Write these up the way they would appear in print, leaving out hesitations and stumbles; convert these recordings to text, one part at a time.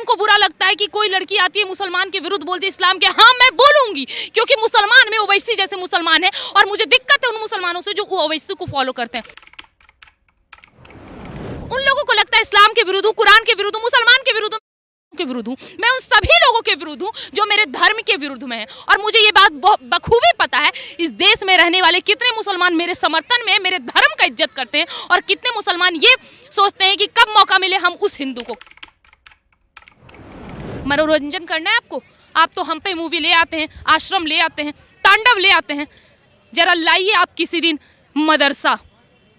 उनको बुरा लगता है कि कोई लड़की आती है मुसलमान के विरुद्ध बोलती है इस्लाम के, हाँ मैं बोलूंगी, क्योंकि मुसलमान में ओवैसी जैसे मुसलमान है और मुझे दिक्कत है उन मुसलमानों से जो ओवैसी को फॉलो करते हैं। उन लोगों को लगता है इस्लाम के विरुद्ध हूँ, कुरान के विरुद्ध हूँ, मुसलमान के विरुद्ध के विरुद्ध हूँ। मैं उन सभी लोगों के विरुद्ध हूँ जो मेरे धर्म के विरुद्ध में है। और मुझे ये बात बखूबी पता है इस देश में रहने वाले कितने मुसलमान मेरे समर्थन में मेरे धर्म का इज्जत करते हैं और कितने मुसलमान ये सोचते हैं कि कब मौका मिले हम उस हिंदू को मनोरंजन करना है। आपको आप तो हम पे मूवी ले आते हैं, आश्रम ले आते हैं, तांडव ले आते हैं। जरा लाइए आप किसी दिन मदरसा,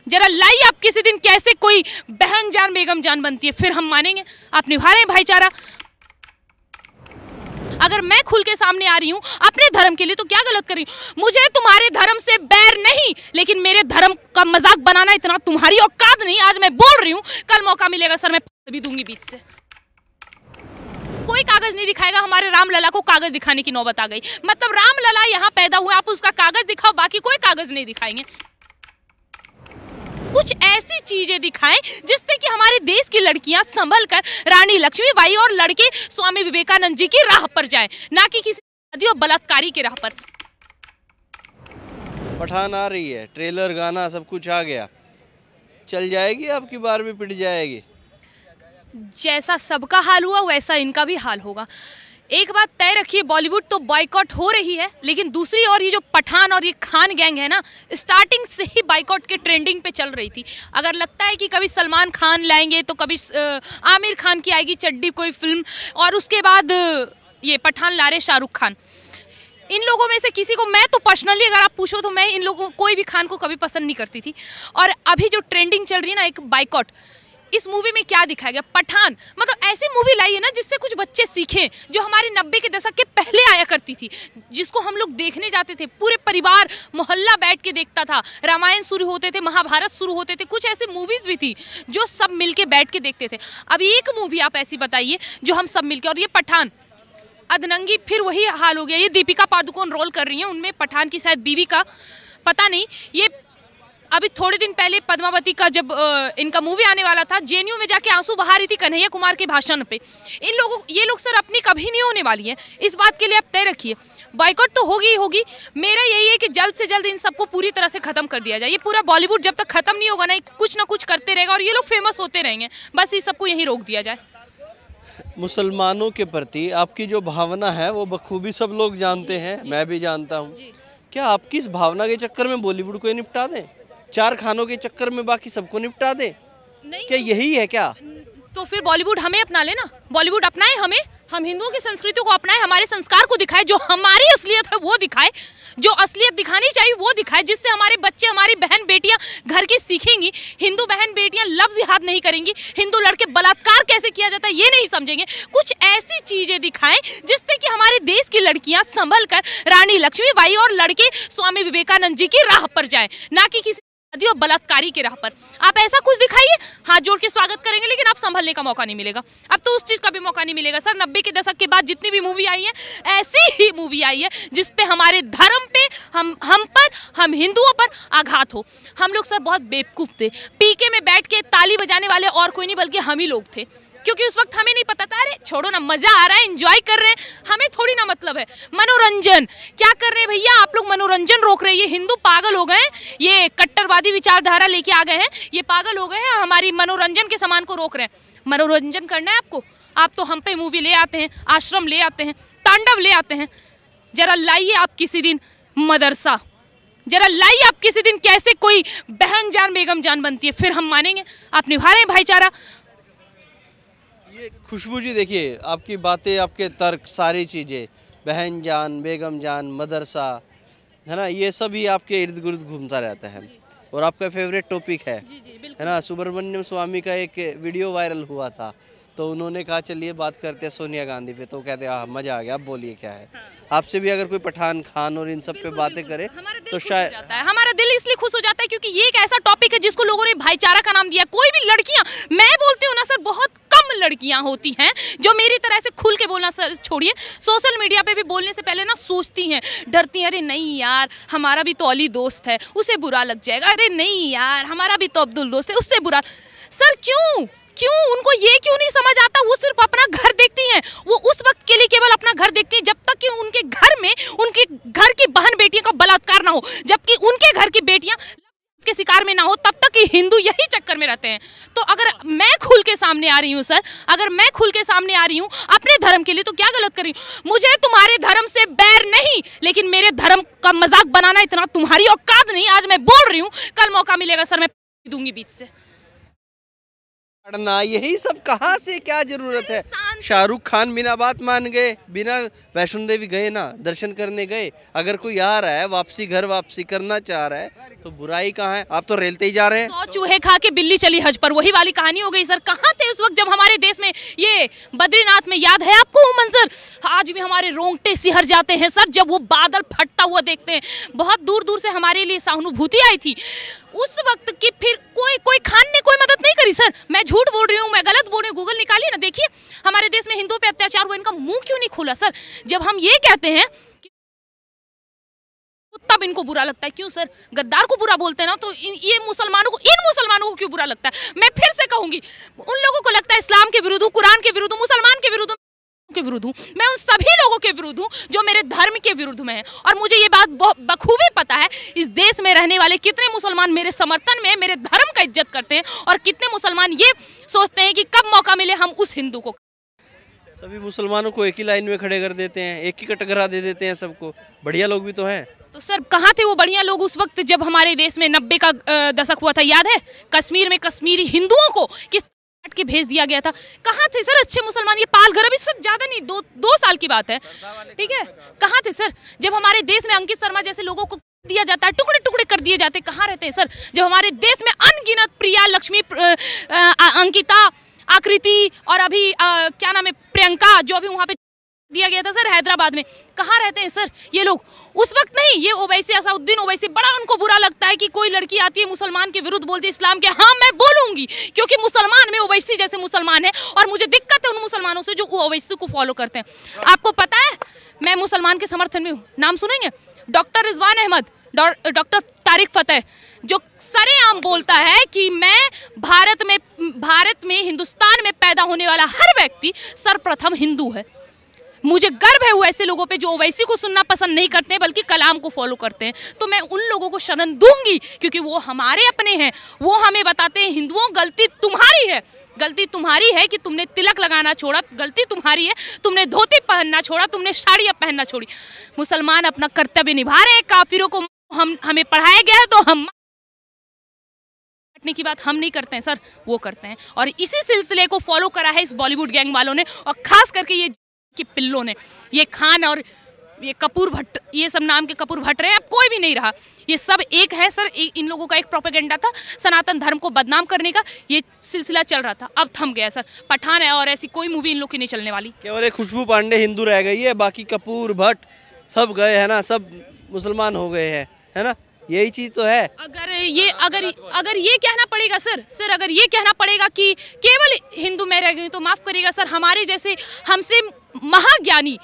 जरा लाइए आप किसी दिन कैसे कोई बहन जान बेगम जान बनती है, फिर हम मानेंगे आप निभा रहे हैं भाईचारा। अगर मैं खुल के सामने आ रही हूँ अपने धर्म के लिए तो क्या गलत कर रही हूँ? मुझे तुम्हारे धर्म से बैर नहीं, लेकिन मेरे धर्म का मजाक बनाना इतना तुम्हारी औकात नहीं। आज मैं बोल रही हूँ, कल मौका मिलेगा सर मैं भी दूंगी बीच से। कोई कागज नहीं दिखाएगा, हमारे रामलला को कागज दिखाने की नौबत आ गई। मतलब रामलला यहाँ पैदा हुआ, आप उसका कागज दिखाओ, बाकी कोई कागज नहीं दिखाएंगे। कुछ ऐसी चीजें दिखाएं जिससे कि हमारे देश की लड़कियां संभल कर रानी लक्ष्मीबाई और लड़के स्वामी विवेकानंद जी की राह पर जाएं, ना कि किसी शादी और बलात्कारी की राह पर। पठान आ रही है, ट्रेलर गाना सब कुछ आ गया, चल जाएगी आपकी बार भी पिट जाएगी। जैसा सबका हाल हुआ वैसा इनका भी हाल होगा। एक बात तय रखिए, बॉलीवुड तो बॉयकॉट हो रही है, लेकिन दूसरी ओर ये जो पठान और ये खान गैंग है ना, स्टार्टिंग से ही बॉयकॉट के ट्रेंडिंग पे चल रही थी। अगर लगता है कि कभी सलमान खान लाएंगे तो कभी आमिर खान की आएगी चड्डी कोई फिल्म, और उसके बाद ये पठान ला रहे शाहरुख खान। इन लोगों में से किसी को, मैं तो पर्सनली अगर आप पूछो तो मैं इन लोगों कोई भी खान को कभी पसंद नहीं करती थी। और अभी जो ट्रेंडिंग चल रही है ना एक बॉयकॉट, इस मूवी में क्या दिखाया गया? पठान मतलब ऐसी मूवी लाई है ना जिससे कुछ बच्चे सीखें, जो हमारे 90 के दशक के पहले आया करती थी, जिसको हम लोग देखने जाते थे, पूरे परिवार मोहल्ला बैठ के देखता था। रामायण शुरू होते थे, महाभारत शुरू होते थे, कुछ ऐसी मूवीज भी थी जो सब मिलके बैठ के देखते थे। अब एक मूवी आप ऐसी बताइए जो हम सब मिलके, और ये पठान अधनंगी फिर वही हाल हो गया। ये दीपिका पादुकोण रोल कर रही हैं उनमें, पठान की शायद बीवी का पता नहीं। ये अभी थोड़े दिन पहले पद्मावती का जब इनका मूवी आने वाला था, जेएनयू में जाके आंसू बहा रही थी कन्हैया कुमार के भाषण पे। ये लोग सर अपनी कभी नहीं होने वाली है, इस बात के लिए आप तय रखिए। बॉयकॉट तो होगी ही होगी। मेरा यही है कि जल्द से जल्द इन सबको पूरी तरह से खत्म कर दिया जाए। ये पूरा बॉलीवुड जब तक खत्म नहीं होगा ना, कुछ ना कुछ करते रहेगा और ये लोग फेमस होते रहेंगे। बस इस सबको यहीं रोक दिया जाए। मुसलमानों के प्रति आपकी जो भावना है वो बखूबी सब लोग जानते हैं, मैं भी जानता हूँ। क्या आपकी इस भावना के चक्कर में बॉलीवुड को निपटा दें? 4 खानों के चक्कर में बाकी सबको निपटा दें? क्या यही है क्या? तो फिर बॉलीवुड हमें अपना लेना, बॉलीवुड अपनाए हमें, हम हिंदुओं की संस्कृति को अपनाए, हमारे संस्कार को दिखाए, जो हमारी असलियत है वो दिखाए, जो असलियत दिखानी चाहिए वो दिखाए, जिससे हमारे बच्चे, हमारी बहन बेटियां घर की सीखेंगी। हिंदू बहन बेटियां लफ्ज़ याद नहीं करेंगी, हिंदू लड़के बलात्कार कैसे किया जाता है ये नहीं समझेंगे। कुछ ऐसी चीजें दिखाएं जिससे कि हमारे देश की लड़कियां संभल कर रानी लक्ष्मीबाई और लड़के स्वामी विवेकानंद जी की राह पर जाए, ना कि किसी और बलात्कारी के राह पर। आप ऐसा कुछ दिखाइए, हाथ जोड़ के स्वागत करेंगे, लेकिन आप संभलने का मौका नहीं मिलेगा। अब तो उस चीज का भी मौका नहीं मिलेगा सर। 90 के दशक के बाद जितनी भी मूवी आई है, ऐसी ही मूवी आई है जिसपे हमारे धर्म पे, हम हिंदुओं पर आघात हो। हम लोग सर बहुत बेवकूफ थे, पीके में बैठ के ताली बजाने वाले और कोई नहीं बल्कि हम ही लोग थे, क्योंकि उस वक्त हमें नहीं पता था, अरे छोड़ो ना, मजा आ रहा है, एंजॉय कर रहे हैं, हमें थोड़ी ना मतलब है। मनोरंजन क्या कर रहे हैं भैया आप लोग? मनोरंजन रोक रहे हैं। ये हिंदू पागल हो गए, ये कट्टरवादी विचारधारा लेके आ गए हैं, ये पागल हो गए हैं, हमारी मनोरंजन के सामान को रोक रहे हैं। मनोरंजन करना है आपको, आप तो हम पे मूवी ले आते हैं, आश्रम ले आते हैं, तांडव ले आते हैं। जरा लाइए आप किसी दिन मदरसा, जरा लाइए आप किसी दिन कैसे कोई बहन जान बेगम जान बनती है, फिर हम मानेंगे आप निभा रहे हैं भाईचारा। ये खुशबू जी देखिए, आपकी बातें, आपके तर्क, सारी चीज़ें, बहन जान, बेगम जान, मदरसा, है ना, ये सब ही आपके इर्द गिर्द घूमता रहता है और आपका फेवरेट टॉपिक है ना। सुब्रमण्यम स्वामी का एक वीडियो वायरल हुआ था, तो उन्होंने कहा चलिए बात करते हैं सोनिया गांधी पे, तो कहते हैं मज़ा आ गया, आप बोलिए क्या है। आपसे भी अगर कोई पठान, खान और इन सब पे बातें करे तो शायद हमारा दिल इसलिए खुश हो जाता है क्योंकि ये एक ऐसा टॉपिक है जिसको लोगों ने भाईचारा का नाम दिया। कोई भी लड़कियां, मैं बोलती हूँ ना सर, बहुत कम लड़कियां होती हैं जो मेरी तरह से खुल के बोलना, सर छोड़िए, सोशल मीडिया पे भी बोलने से पहले ना सोचती हैं, डरती हैं, अरे नहीं यार हमारा भी तो अली दोस्त है, उसे बुरा लग जाएगा, अरे नहीं यार हमारा भी तो अब्दुल दोस्त है, उससे बुरा। सर क्यों उनको ये क्यों नहीं समझ आता? वो सिर्फ अपना घर देखती सामने आ रही हूँ सर, अगर मैं खुल के सामने आ रही हूँ अपने धर्म के लिए तो क्या गलत कर रही हूँ? मुझे तुम्हारे धर्म से बैर नहीं, लेकिन मेरे धर्म का मजाक बनाना इतना तुम्हारी औकात नहीं। आज मैं बोल रही हूँ, कल मौका मिलेगा सर मैं दूंगी बीच से। पढ़ना यही सब कहाँ से क्या जरूरत है? शाहरुख खान बिना बात मान गए, बिना वैष्णो देवी गए ना, दर्शन करने गए। अगर कोई आ रहा है वापसी, घर वापसी करना चाह रहा है तो बुराई कहाँ है? आप तो रेलते ही जा रहे हैं। 100 चूहे खा के बिल्ली चली हज पर, वही वाली कहानी हो गई सर। कहाँ थे उस वक्त जब हमारे देश में ये बद्रीनाथ में, याद है आपको वो मंजर? आज भी हमारे रोंगटे सिहर जाते हैं सर जब वो बादल फटता हुआ देखते हैं। बहुत दूर दूर से हमारे लिए सहानुभूति आई थी उस वक्त की। फिर कोई खान ने कोई मदद नहीं करी सर। मैं झूठ बोल रही हूँ, मैं गलत बोल रही हूँ, गूगल निकालिए ना, देखिए हमारे देश में हिंदुओं पे अत्याचार हुआ, इनका मुंह क्यों नहीं खुला सर? जब हम ये कहते हैं तब इनको बुरा लगता है। क्यों सर? गद्दार को बुरा बोलते हैं ना, तो ये मुसलमानों को, इन मुसलमानों को क्यों बुरा लगता है? मैं फिर से कहूंगी, उन लोगों को लगता है इस्लाम के विरुद्ध हूँ, कुरान के विरुद्ध हूँ, मुसलमान के विरुद्ध के विरुद्ध हूँ। मैं उन सभी लोगों के विरुद्ध हूँ जो मेरे धर्म के विरुद्ध में है। और मुझे ये बात बखूबी पता है इस देश में रहने वाले कितने मुसलमान मेरे समर्थन में, मेरे धर्म का इज्जत करते हैं, और कितने मुसलमान ये सोचते हैं कि कब मौका मिले हम उस हिंदू को। सभी मुसलमानों को एक ही लाइन में खड़े कर देते हैं, एक ही कटघरा दे देते हैं सबको। बढ़िया लोग भी तो हैं। तो सर कहाँ थे वो बढ़िया लोग उस वक्त जब हमारे देश में 90 का दशक हुआ था? याद है कश्मीर में कश्मीरी हिंदुओं को किस के भेज दिया गया था? कहाँ थे सर अच्छे मुसलमान? ये पाल घर अभी सब ज्यादा नहीं, दो साल की बात है, ठीक है। कहाँ थे सर जब हमारे देश में अंकित शर्मा जैसे लोगों को दिया जाता है, टुकड़े टुकड़े कर दिए जाते? कहाँ रहते हैं सर जब हमारे देश में अनगिनत प्रिया, लक्ष्मी, अंकिता, आकृति और अभी क्या नाम है, प्रियंका, जो अभी वहाँ पे दिया गया था सर हैदराबाद में? कहाँ रहते हैं सर ये लोग? उस वक्त नहीं, ये ओवैसी, असाउद्दीन ओवैसी, बड़ा उनको बुरा लगता है कि कोई लड़की आती है मुसलमान के विरुद्ध बोलती है इस्लाम के। हाँ मैं बोलूंगी, क्योंकि मुसलमान में ओवैसी जैसे मुसलमान है, और मुझे दिक्कत है उन मुसलमानों से जो ओवैसी को फॉलो करते हैं। आपको पता है मैं मुसलमान के समर्थन में हूँ, नाम सुनेंगे? डॉक्टर रिजवान अहमद, डॉक्टर तारिक फतेह, जो सरेआम बोलता है कि मैं भारत में हिंदुस्तान में पैदा होने वाला हर व्यक्ति सर्वप्रथम हिंदू है। मुझे गर्व है वो ऐसे लोगों पे जो ओवैसी को सुनना पसंद नहीं करते बल्कि कलाम को फॉलो करते हैं। तो मैं उन लोगों को शरण दूंगी क्योंकि वो हमारे अपने हैं। वो हमें बताते हैं हिंदुओं गलती तुम्हारी है, गलती तुम्हारी है कि तुमने तिलक लगाना छोड़ा, गलती तुम्हारी है तुमने धोती पहनना छोड़ा, तुमने साड़ियाँ पहनना छोड़ी। मुसलमान अपना कर्तव्य निभा रहे हैं, काफिरों को हमें पढ़ाया गया है तो हम की बात हम नहीं करते हैं सर, वो करते हैं। और इसी सिलसिले को फॉलो करा है इस बॉलीवुड गैंग वालों ने, और खास करके ये कि पिल्लों ने, ये खान और ये कपूर भट्ट, ये सब नाम के कपूर भट्ट रहे, अब कोई भी नहीं रहा। ये सब एक है सर, इन लोगों का एक प्रोपेगेंडा था सनातन धर्म को बदनाम करने का, ये सिलसिला चल रहा था, अब थम गया सर। पठान है और ऐसी कोई मूवी इन लोग की नहीं चलने वाली। केवल एक खुशबू पांडे हिंदू रह गई है, बाकी कपूर भट्ट सब गए है ना, सब मुसलमान हो गए हैं, है ना, यही चीज तो है। अगर ये कहना पड़ेगा सर, अगर ये कहना पड़ेगा कि केवल हिंदू में रह गई तो माफ करिएगा सर, हमारे जैसे हमसे महाज्ञानी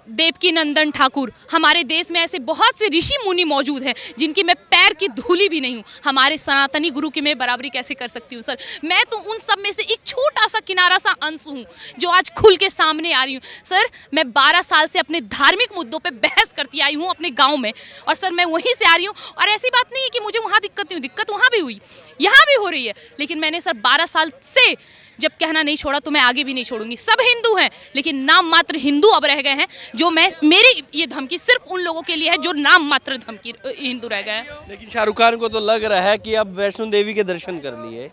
देवकी नंदन ठाकुर, हमारे देश में ऐसे बहुत से ऋषि मुनि मौजूद हैं जिनकी मैं पैर की धूली भी नहीं हूँ। हमारे सनातनी गुरु की मैं बराबरी कैसे कर सकती हूँ सर? मैं तो उन सब में से एक छोटा सा किनारा सा अंश हूँ जो आज खुल के सामने आ रही हूँ सर। मैं 12 साल से अपने धार्मिक मुद्दों पे बहस करती आई हूँ अपने गाँव में, और सर मैं वहीं से आ रही हूँ। और ऐसी बात नहीं है कि मुझे वहाँ दिक्कत नहीं हुई, दिक्कत वहाँ भी हुई, यहाँ भी हो रही है, लेकिन मैंने सर 12 साल से जब कहना नहीं छोड़ा तो मैं आगे भी नहीं छोड़ूंगी। सब हिंदू हैं लेकिन नाम मात्र हिंदू अब रह गए हैं, जो मेरी ये धमकी सिर्फ उन लोगों के लिए है जो नाम मात्र धमकी हिंदू रह गए हैं। लेकिन शाहरुख खान को तो लग रहा है कि अब वैष्णो देवी के दर्शन कर लिए,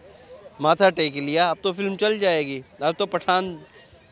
माथा टेक लिया, अब तो फिल्म चल जाएगी, अब तो पठान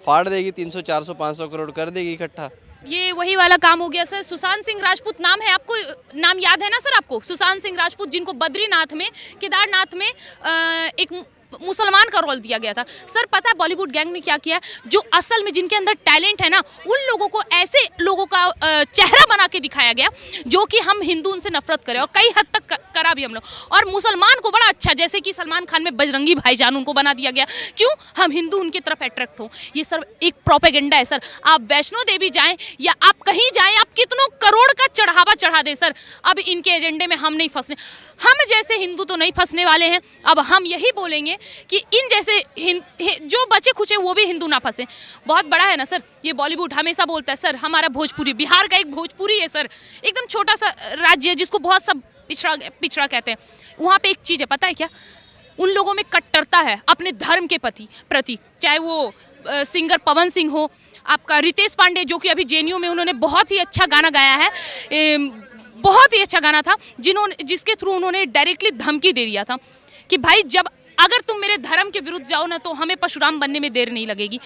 फाड़ देगी, 300 400 500 करोड़ कर देगी इकट्ठा। ये वही वाला काम हो गया सर। सुशांत सिंह राजपूत नाम है, आपको नाम याद है ना सर? आपको सुशांत सिंह राजपूत, जिनको बद्रीनाथ में, केदारनाथ में एक मुसलमान का रोल दिया गया था सर। पता है बॉलीवुड गैंग ने क्या किया? जो असल में जिनके अंदर टैलेंट है ना, उन लोगों को ऐसे लोगों का चेहरा बना के दिखाया गया जो कि हम हिंदू उनसे नफरत करें, और कई हद तक करा भी हम लोग। और मुसलमान को बड़ा अच्छा, जैसे कि सलमान खान में बजरंगी भाईजान उनको बना दिया गया, क्यों? हम हिंदू उनकी तरफ अट्रैक्ट हो। ये सर एक प्रोपेगेंडा है सर। आप वैष्णो देवी जाएं या आप कहीं जाएं, आप कितनों करोड़ का चढ़ावा चढ़ा दें सर, अब इनके एजेंडे में हम नहीं फंसने। हम जैसे हिंदू तो नहीं फंसने वाले हैं। अब हम यही बोलेंगे कि इन जैसे जो बचे खुचे वो भी हिंदू ना फंसे। बहुत बड़ा है ना सर ये बॉलीवुड, हमेशा बोलता है सर हमारा भोजपुरी, बिहार का एक भोजपुरी है सर, एकदम छोटा सा राज्य है जिसको बहुत सब पिछड़ा कहते हैं। वहाँ पे एक चीज़ है, पता है क्या? उन लोगों में कट्टरता है अपने धर्म के प्रति, चाहे वो सिंगर पवन सिंह हो, आपका रितेश पांडे जो कि अभी जेएनयू में उन्होंने बहुत ही अच्छा गाना गाया है, बहुत ही अच्छा गाना था, जिसके थ्रू उन्होंने डायरेक्टली धमकी दे दिया था कि भाई जब अगर तुम मेरे धर्म के विरुद्ध जाओ ना तो हमें परशुराम बनने में देर नहीं लगेगी।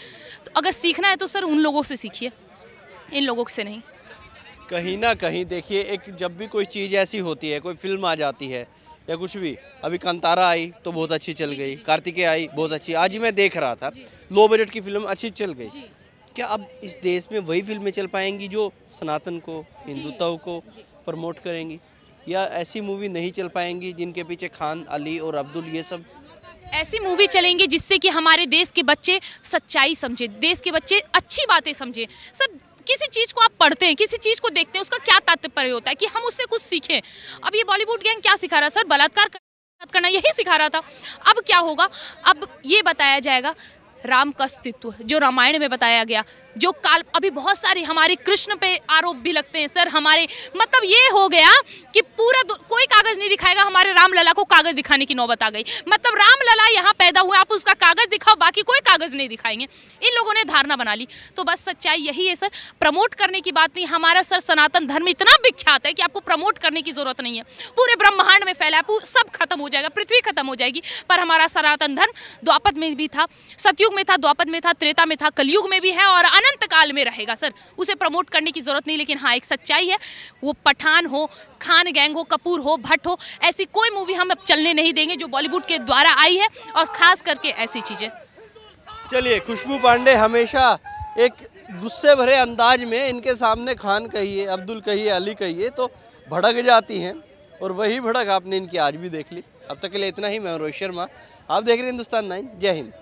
तो अगर सीखना है तो सर उन लोगों से सीखिए, इन लोगों से नहीं। कहीं ना कहीं देखिए, एक जब भी कोई चीज़ ऐसी होती है, कोई फिल्म आ जाती है या कुछ भी, अभी कांतारा आई तो बहुत अच्छी चल गई, कार्तिकेय आई बहुत अच्छी, आज ही मैं देख रहा था, लो बजट की फिल्म अच्छी चल गई। क्या अब इस देश में वही फिल्में चल पाएंगी जो सनातन को, हिंदुत्व को प्रमोट करेंगी, या ऐसी मूवी नहीं चल पाएंगी जिनके पीछे खान, अली और अब्दुल ये सब? ऐसी मूवी चलेंगी जिससे कि हमारे देश के बच्चे सच्चाई समझे, देश के बच्चे अच्छी बातें समझे। सर किसी चीज़ को आप पढ़ते हैं, किसी चीज़ को देखते हैं, उसका क्या तात्पर्य होता है कि हम उससे कुछ सीखें। अब ये बॉलीवुड गैंग क्या सिखा रहा है सर? बलात्कार करना यही सिखा रहा था। अब क्या होगा? अब ये बताया जाएगा राम का अस्तित्व जो रामायण में बताया गया, जो काल अभी बहुत सारी हमारे कृष्ण पे आरोप भी लगते हैं सर। हमारे मतलब ये हो गया कि पूरा कोई कागज नहीं दिखाएगा, हमारे राम लला को कागज दिखाने की नौबत आ गई। मतलब राम लला यहाँ पैदा हुए, आप उसका कागज दिखाओ, बाकी कोई कागज नहीं दिखाएंगे। इन लोगों ने धारणा बना ली। तो बस सच्चाई यही है सर, प्रमोट करने की बात नहीं। हमारा सर सनातन धर्म इतना विख्यात है कि आपको प्रमोट करने की जरूरत नहीं है। पूरे ब्रह्मांड में फैला है, सब खत्म हो जाएगा, पृथ्वी खत्म हो जाएगी, पर हमारा सनातन धर्म द्वापर में भी था, सतयुग में था, द्वापर में था, त्रेता में था, कलयुग में भी है और अनंत काल में रहेगा सर। उसे प्रमोट करने की जरूरत नहीं। लेकिन हाँ, एक सच्चाई है, वो पठान हो, खान गैंग हो, कपूर हो, भट्ट हो, ऐसी कोई मूवी हम अब चलने नहीं देंगे जो बॉलीवुड के द्वारा आई है, और खास करके ऐसी चीजें। चलिए, खुशबू पांडे हमेशा एक गुस्से भरे अंदाज में, इनके सामने खान कहिए, अब्दुल कहिए, अली कहिए तो भड़क जाती हैं, और वही भड़क आपने इनकी आज भी देख ली। अब तक के लिए इतना ही। मैं रोहित शर्मा, आप देख रहे हैं हिंदुस्तान 9। जय हिंद।